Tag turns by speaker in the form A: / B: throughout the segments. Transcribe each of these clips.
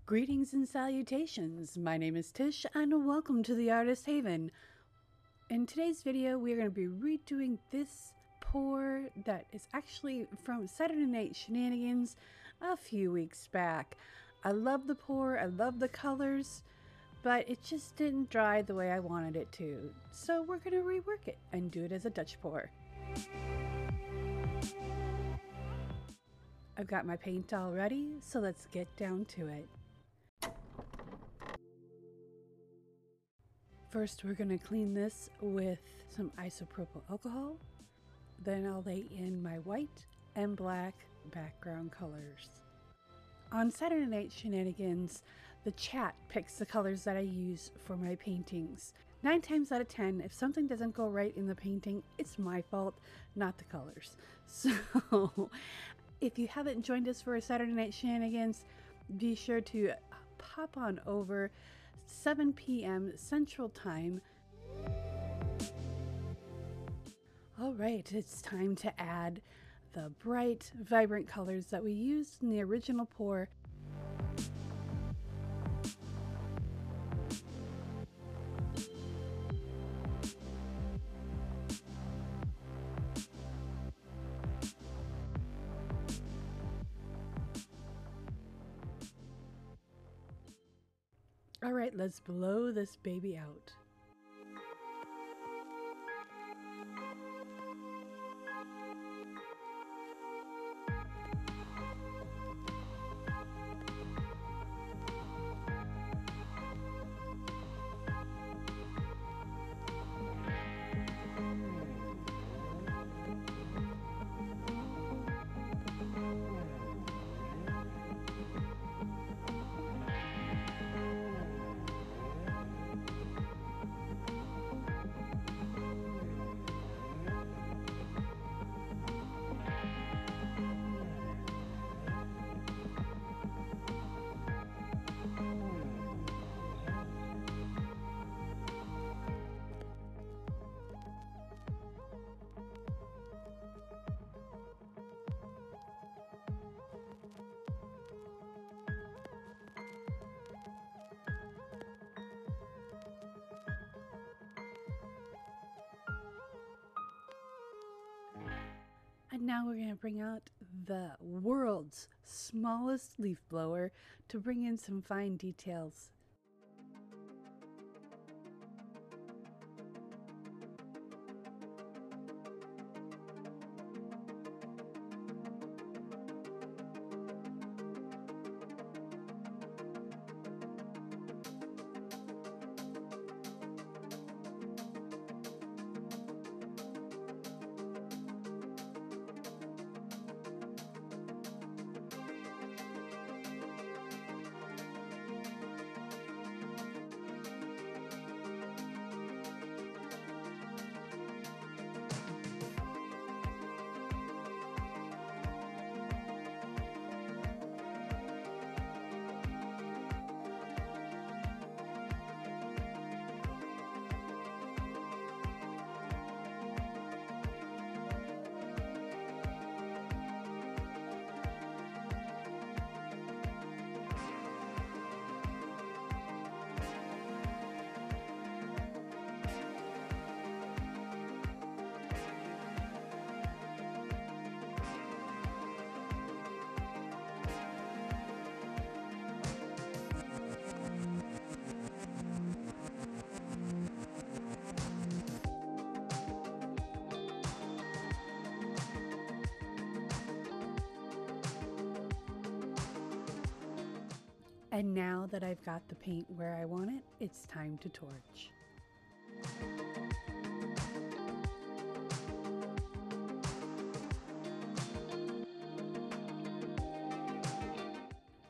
A: Greetings and salutations. My name is Tish and welcome to the Artist Haven. In today's video, we're going to be redoing this pour that is actually from Saturday Night Shenanigans a few weeks back. I love the pour, I love the colors, but it just didn't dry the way I wanted it to. So we're going to rework it and do it as a Dutch pour. I've got my paint all ready, so let's get down to it. First, we're going to clean this with some isopropyl alcohol. Then I'll lay in my white and black background colors. On Saturday Night Shenanigans, the chat picks the colors that I use for my paintings. 9 times out of 10, if something doesn't go right in the painting, it's my fault, not the colors. So, if you haven't joined us for a Saturday Night Shenanigans, be sure to pop on over 7 p.m. Central Time. Alright, it's time to add the bright, vibrant colors that we used in the original pour. Alright, let's blow this baby out. And now we're going to bring out the world's smallest leaf blower to bring in some fine details. And now that I've got the paint where I want it, it's time to torch.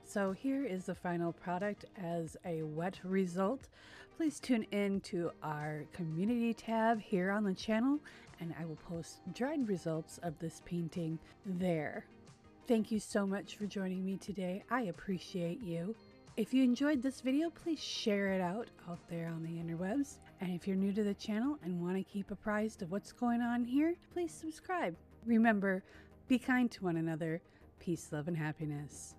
A: So here is the final product as a wet result. Please tune in to our community tab here on the channel and I will post dried results of this painting there. Thank you so much for joining me today. I appreciate you. If you enjoyed this video, please share it out there on the interwebs. And if you're new to the channel and want to keep apprised of what's going on here, please subscribe. Remember, be kind to one another. Peace, love, and happiness.